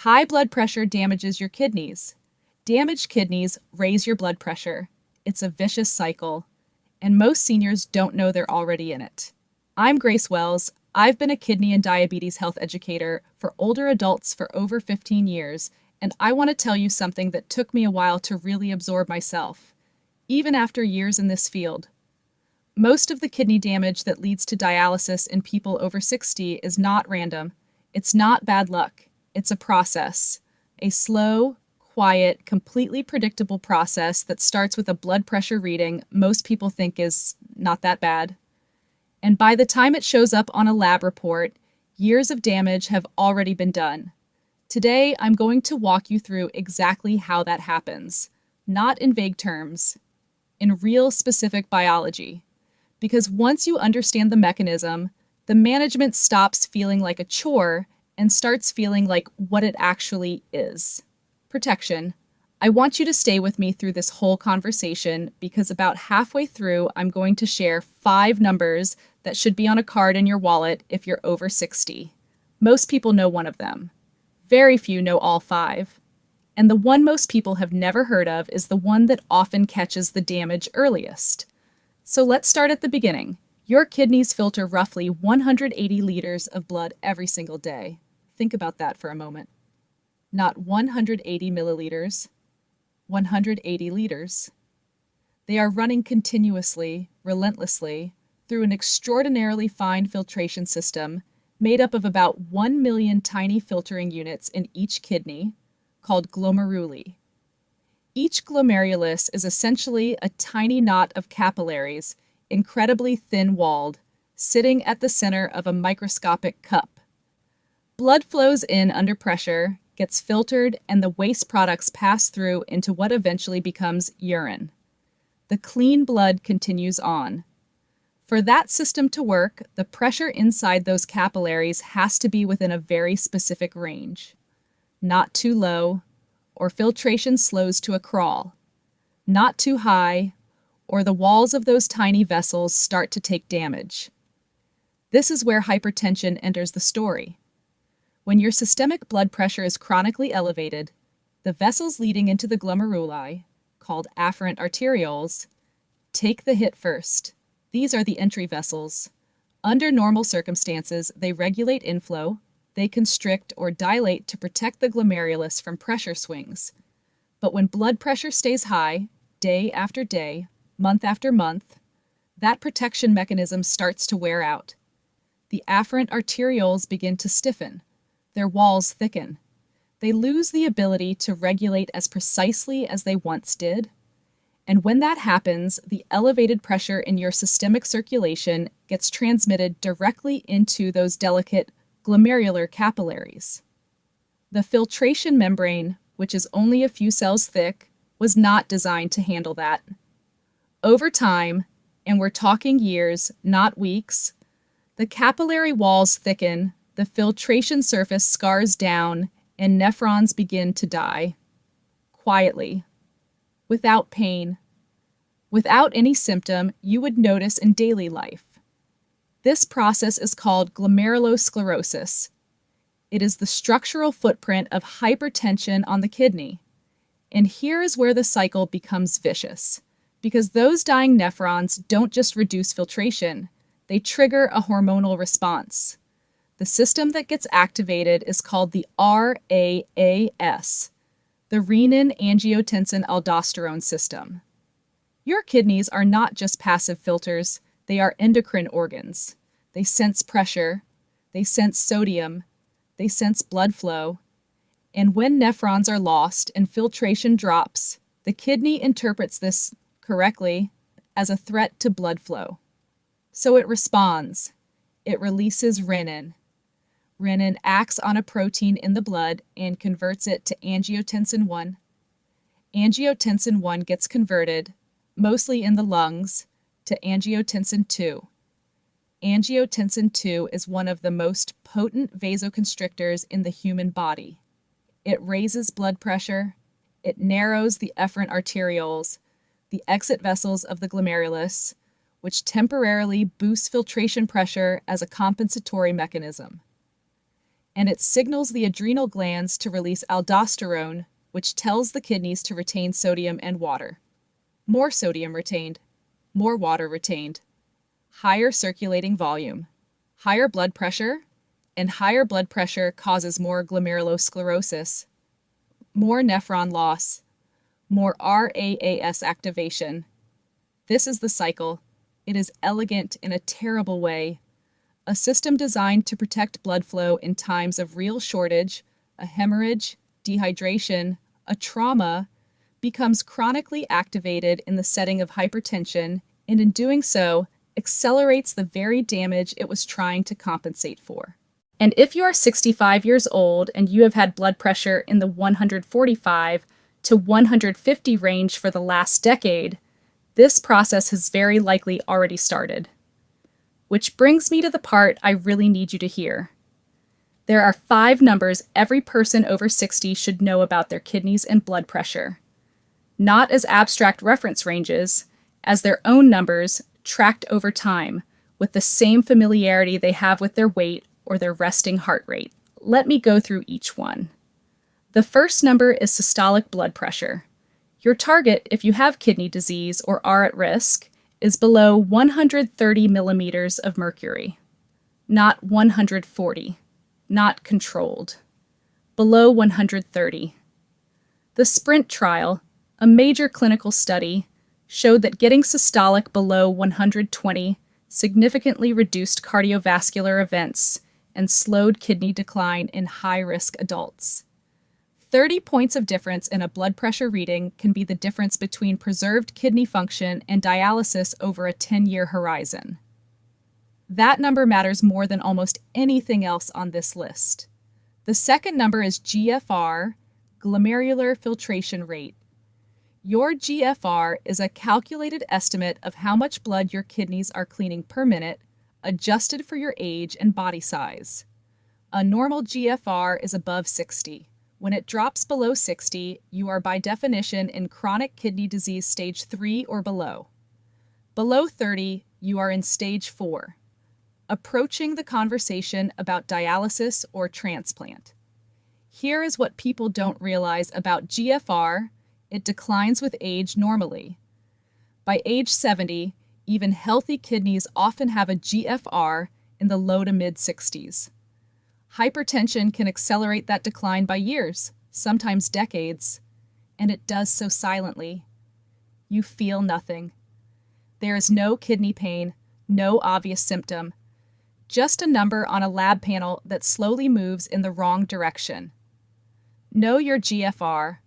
High blood pressure damages your kidneys. Damaged kidneys raise your blood pressure. It's a vicious cycle, and most seniors don't know they're already in it. I'm Grace Wells. I've been a kidney and diabetes health educator for older adults for over 15 years, and I want to tell you something that took me a while to really absorb myself, even after years in this field. Most of the kidney damage that leads to dialysis in people over 60 is not random. It's not bad luck. It's a process. A slow, quiet, completely predictable process that starts with a blood pressure reading most people think is not that bad. And by the time it shows up on a lab report, years of damage have already been done. Today, I'm going to walk you through exactly how that happens, not in vague terms, in real specific biology. Because once you understand the mechanism, the management stops feeling like a chore and starts feeling like what it actually is. Protection. I want you to stay with me through this whole conversation because about halfway through, I'm going to share 5 numbers that should be on a card in your wallet if you're over 60. Most people know one of them. Very few know all 5. And the one most people have never heard of is the one that often catches the damage earliest. So let's start at the beginning. Your kidneys filter roughly 180 liters of blood every single day. Think about that for a moment. Not 180 milliliters, 180 liters. They are running continuously, relentlessly, through an extraordinarily fine filtration system made up of about 1 million tiny filtering units in each kidney, called glomeruli. Each glomerulus is essentially a tiny knot of capillaries, incredibly thin-walled, sitting at the center of a microscopic cup. Blood flows in under pressure, gets filtered, and the waste products pass through into what eventually becomes urine. The clean blood continues on. For that system to work, the pressure inside those capillaries has to be within a very specific range. Not too low, or filtration slows to a crawl. Not too high, or the walls of those tiny vessels start to take damage. This is where hypertension enters the story. When your systemic blood pressure is chronically elevated, the vessels leading into the glomeruli, called afferent arterioles, take the hit first. These are the entry vessels. Under normal circumstances, they regulate inflow, they constrict or dilate to protect the glomerulus from pressure swings. But when blood pressure stays high, day after day, month after month, that protection mechanism starts to wear out. The afferent arterioles begin to stiffen. Their walls thicken. They lose the ability to regulate as precisely as they once did. And when that happens, the elevated pressure in your systemic circulation gets transmitted directly into those delicate glomerular capillaries. The filtration membrane, which is only a few cells thick, was not designed to handle that. Over time, and we're talking years, not weeks, the capillary walls thicken, the filtration surface scars down, and nephrons begin to die. Quietly. Without pain. Without any symptom you would notice in daily life. This process is called glomerulosclerosis. It is the structural footprint of hypertension on the kidney. And here is where the cycle becomes vicious, because those dying nephrons don't just reduce filtration, they trigger a hormonal response. The system that gets activated is called the RAAS, the renin-angiotensin-aldosterone system. Your kidneys are not just passive filters, they are endocrine organs. They sense pressure, they sense sodium, they sense blood flow. And when nephrons are lost and filtration drops, the kidney interprets this correctly as a threat to blood flow. So it responds. It releases renin. Renin acts on a protein in the blood and converts it to angiotensin 1. Angiotensin 1 gets converted, mostly in the lungs, to angiotensin 2. Angiotensin 2 is one of the most potent vasoconstrictors in the human body. It raises blood pressure, it narrows the efferent arterioles, the exit vessels of the glomerulus, which temporarily boosts filtration pressure as a compensatory mechanism. and it signals the adrenal glands to release aldosterone, which tells the kidneys to retain sodium and water. More sodium retained, more water retained, higher circulating volume, higher blood pressure, and higher blood pressure causes more glomerulosclerosis, more nephron loss, more RAAS activation. This is the cycle. It is elegant in a terrible way. A system designed to protect blood flow in times of real shortage, a hemorrhage, dehydration, a trauma, becomes chronically activated in the setting of hypertension, and in doing so, accelerates the very damage it was trying to compensate for. And if you are 65 years old and you have had blood pressure in the 145 to 150 range for the last decade, this process has very likely already started. Which brings me to the part I really need you to hear. There are 5 numbers every person over 60 should know about their kidneys and blood pressure. Not as abstract reference ranges, as their own numbers tracked over time, with the same familiarity they have with their weight or their resting heart rate. Let me go through each one. The first number is systolic blood pressure. Your target, if you have kidney disease or are at risk, is below 130 millimeters of mercury. Not 140. Not controlled. Below 130. The SPRINT trial, a major clinical study, showed that getting systolic below 120 significantly reduced cardiovascular events and slowed kidney decline in high-risk adults. 30 points of difference in a blood pressure reading can be the difference between preserved kidney function and dialysis over a 10-year horizon. That number matters more than almost anything else on this list. The second number is GFR, glomerular filtration rate. Your GFR is a calculated estimate of how much blood your kidneys are cleaning per minute, adjusted for your age and body size. A normal GFR is above 60. When it drops below 60, you are by definition in chronic kidney disease stage 3 or below. Below 30, you are in stage 4, approaching the conversation about dialysis or transplant. Here is what people don't realize about GFR. It declines with age normally. By age 70, even healthy kidneys often have a GFR in the low to mid-60s. Hypertension can accelerate that decline by years, sometimes decades, and it does so silently. You feel nothing. There is no kidney pain, no obvious symptom, just a number on a lab panel that slowly moves in the wrong direction. Know your GFR.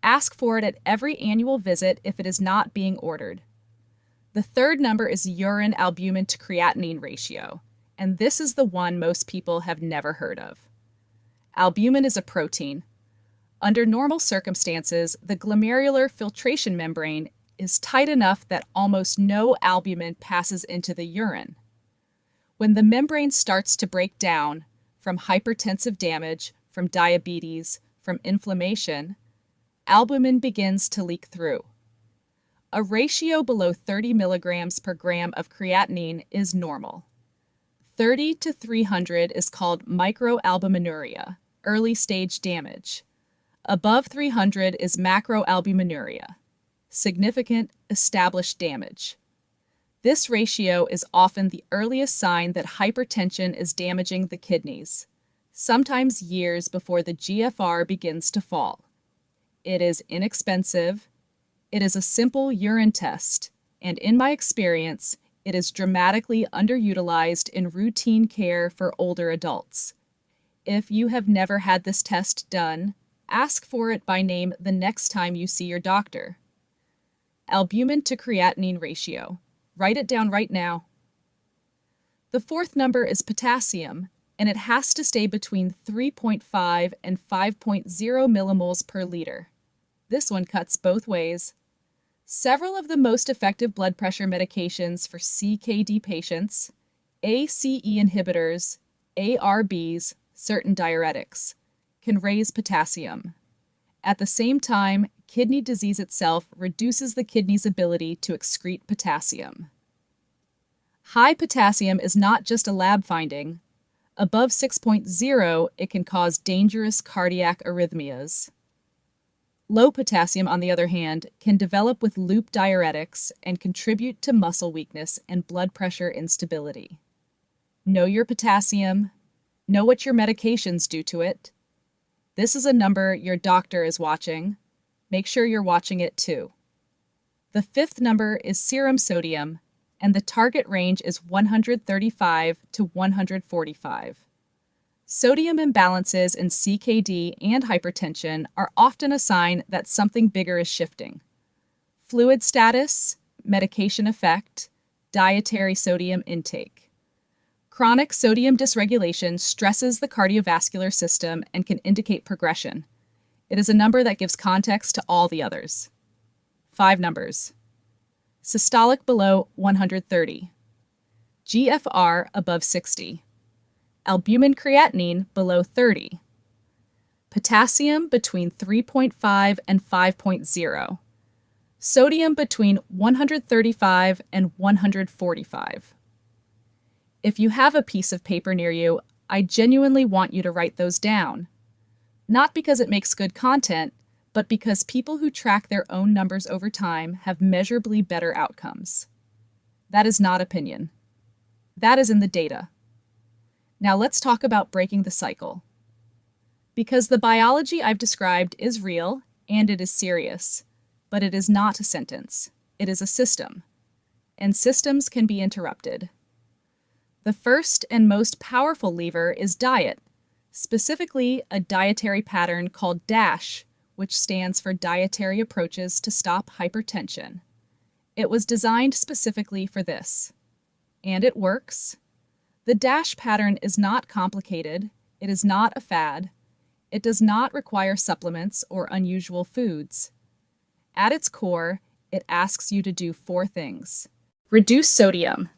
Ask for it at every annual visit if it is not being ordered. The third number is urine albumin to creatinine ratio, and this is the one most people have never heard of. Albumin is a protein. Under normal circumstances, the glomerular filtration membrane is tight enough that almost no albumin passes into the urine. When the membrane starts to break down from hypertensive damage, from diabetes, from inflammation, albumin begins to leak through. A ratio below 30 milligrams per gram of creatinine is normal. 30 to 300 is called microalbuminuria, early stage damage. Above 300 is macroalbuminuria, significant established damage. This ratio is often the earliest sign that hypertension is damaging the kidneys, sometimes years before the GFR begins to fall. It is inexpensive. It is a simple urine test, and in my experience, it is dramatically underutilized in routine care for older adults. If you have never had this test done, ask for it by name the next time you see your doctor. Albumin to creatinine ratio. Write it down right now. The fourth number is potassium, and it has to stay between 3.5 and 5.0 millimoles per liter. This one cuts both ways. Several of the most effective blood pressure medications for CKD patients, ACE inhibitors, ARBs, certain diuretics, can raise potassium. At the same time, kidney disease itself reduces the kidney's ability to excrete potassium. High potassium is not just a lab finding. Above 6.0, it can cause dangerous cardiac arrhythmias. Low potassium, on the other hand, can develop with loop diuretics and contribute to muscle weakness and blood pressure instability. Know your potassium. Know what your medications do to it. This is a number your doctor is watching. Make sure you're watching it too. The fifth number is serum sodium, and the target range is 135 to 145. Sodium imbalances in CKD and hypertension are often a sign that something bigger is shifting. Fluid status, medication effect, dietary sodium intake. Chronic sodium dysregulation stresses the cardiovascular system and can indicate progression. It is a number that gives context to all the others. 5 numbers. Systolic below 130. GFR above 60. Albumin creatinine below 30. Potassium between 3.5 and 5.0. Sodium between 135 and 145. If you have a piece of paper near you, I genuinely want you to write those down. Not because it makes good content, but because people who track their own numbers over time have measurably better outcomes. That is not opinion. That is in the data. Now let's talk about breaking the cycle. Because the biology I've described is real and it is serious, but it is not a sentence. It is a system, and systems can be interrupted. The first and most powerful lever is diet, specifically a dietary pattern called DASH, which stands for Dietary Approaches to Stop Hypertension. It was designed specifically for this. And it works. The DASH pattern is not complicated. It is not a fad. It does not require supplements or unusual foods. At its core, it asks you to do 4 things. Reduce sodium.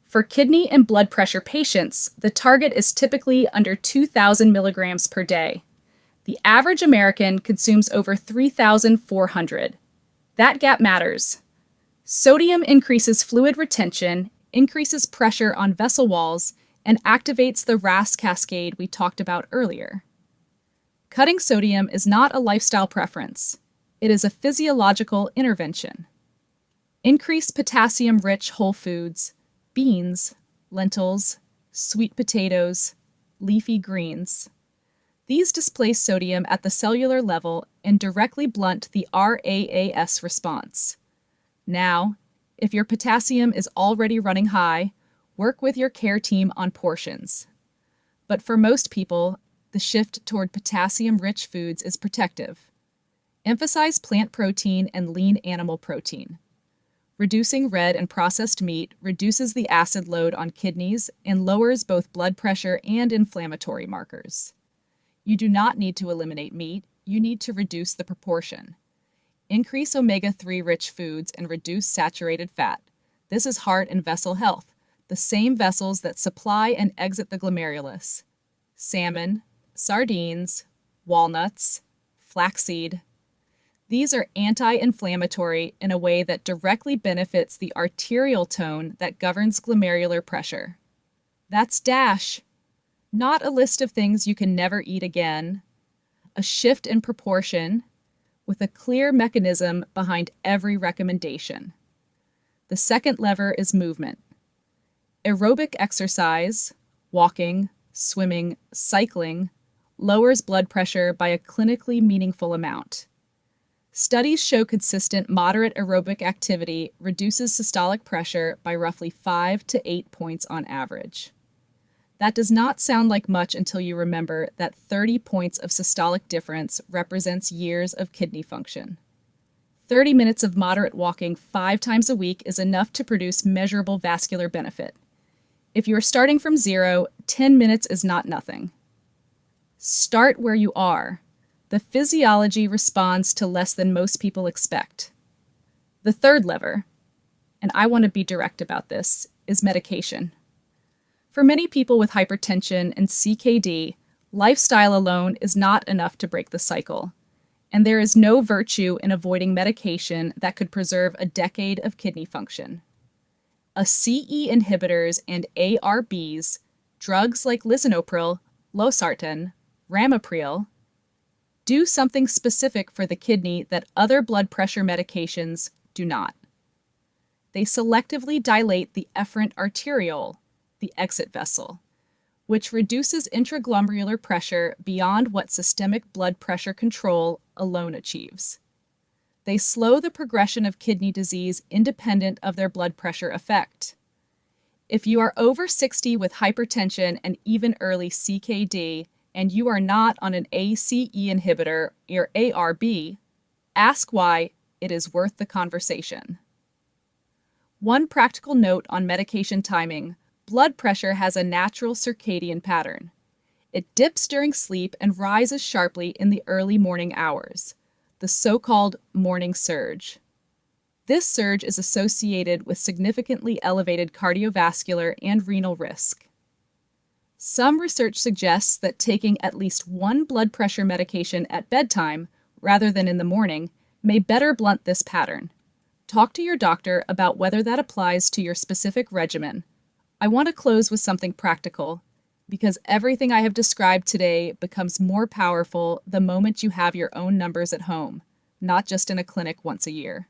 For kidney and blood pressure patients, the target is typically under 2,000 milligrams per day. The average American consumes over 3,400. That gap matters. Sodium increases fluid retention, increases pressure on vessel walls, and activates the RAS cascade we talked about earlier. Cutting sodium is not a lifestyle preference. It is a physiological intervention. Increase potassium-rich whole foods, beans, lentils, sweet potatoes, leafy greens. These displace sodium at the cellular level and directly blunt the RAAS response. Now, if your potassium is already running high, work with your care team on portions. But for most people, the shift toward potassium-rich foods is protective. Emphasize plant protein and lean animal protein. Reducing red and processed meat reduces the acid load on kidneys and lowers both blood pressure and inflammatory markers. You do not need to eliminate meat, you need to reduce the proportion. Increase omega-3 rich foods and reduce saturated fat. This is heart and vessel health, the same vessels that supply and exit the glomerulus. Salmon, sardines, walnuts, flaxseed. These are anti-inflammatory in a way that directly benefits the arterial tone that governs glomerular pressure. That's DASH. Not a list of things you can never eat again. A shift in proportion with a clear mechanism behind every recommendation. The second lever is movement. Aerobic exercise, walking, swimming, cycling, lowers blood pressure by a clinically meaningful amount. Studies show consistent moderate aerobic activity reduces systolic pressure by roughly 5 to 8 points on average. That does not sound like much until you remember that 30 points of systolic difference represents years of kidney function. 30 minutes of moderate walking 5 times a week is enough to produce measurable vascular benefit. If you are starting from 0, 10 minutes is not nothing. Start where you are. The physiology responds to less than most people expect. The third lever, and I want to be direct about this, is medication. For many people with hypertension and CKD, lifestyle alone is not enough to break the cycle, and there is no virtue in avoiding medication that could preserve a decade of kidney function. ACE inhibitors and ARBs Drugs like lisinopril, losartan, ramipril do something specific for the kidney that other blood pressure medications do not. They selectively dilate the efferent arteriole, the exit vessel, which reduces intraglomerular pressure beyond what systemic blood pressure control alone achieves. They slow the progression of kidney disease independent of their blood pressure effect. If you are over 60 with hypertension and even early CKD, and you are not on an ACE inhibitor or ARB, ask why. It is worth the conversation. One practical note on medication timing: blood pressure has a natural circadian pattern. It dips during sleep and rises sharply in the early morning hours, the so-called morning surge. This surge is associated with significantly elevated cardiovascular and renal risk. Some research suggests that taking at least one blood pressure medication at bedtime, rather than in the morning, may better blunt this pattern. Talk to your doctor about whether that applies to your specific regimen. I want to close with something practical, because everything I have described today becomes more powerful the moment you have your own numbers at home, not just in a clinic once a year.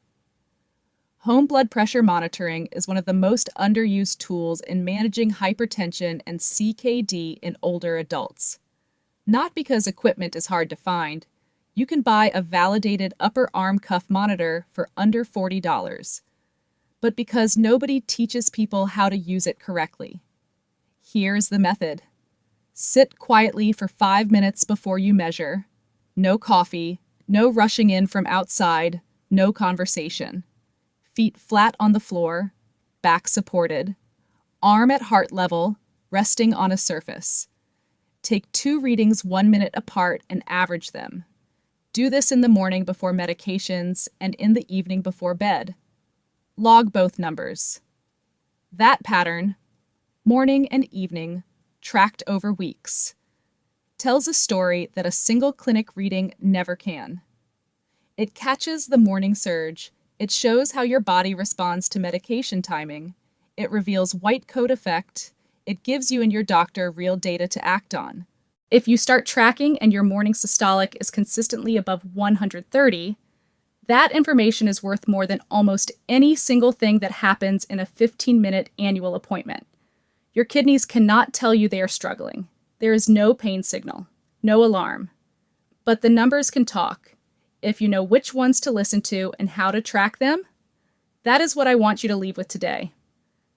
Home blood pressure monitoring is one of the most underused tools in managing hypertension and CKD in older adults. Not because equipment is hard to find. You can buy a validated upper arm cuff monitor for under $40, but because nobody teaches people how to use it correctly. Here's the method. Sit quietly for 5 minutes before you measure. No coffee, no rushing in from outside, no conversation. Feet flat on the floor, back supported, arm at heart level, resting on a surface. Take 2 readings 1 minute apart and average them. Do this in the morning before medications and in the evening before bed. Log both numbers. That pattern, morning and evening, tracked over weeks, tells a story that a single clinic reading never can. It catches the morning surge. It shows how your body responds to medication timing. It reveals white coat effect. It gives you and your doctor real data to act on. If you start tracking and your morning systolic is consistently above 130, that information is worth more than almost any single thing that happens in a 15-minute annual appointment. Your kidneys cannot tell you they are struggling. There is no pain signal, no alarm. But the numbers can talk. If you know which ones to listen to and how to track them, that is what I want you to leave with today.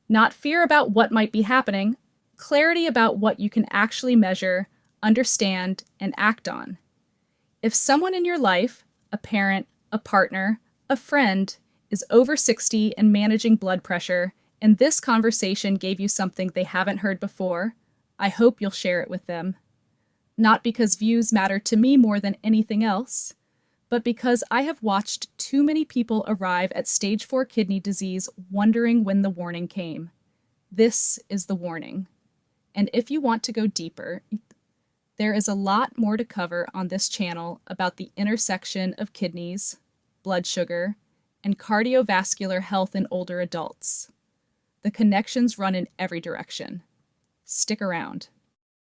Not fear about what might be happening, clarity about what you can actually measure, understand, and act on. If someone in your life, a parent, a partner, a friend, is over 60 and managing blood pressure, and this conversation gave you something they haven't heard before, I hope you'll share it with them. Not because views matter to me more than anything else, but because I have watched too many people arrive at stage 4 kidney disease wondering when the warning came. This is the warning. And if you want to go deeper, there is a lot more to cover on this channel about the intersection of kidneys, blood sugar, and cardiovascular health in older adults. The connections run in every direction. Stick around.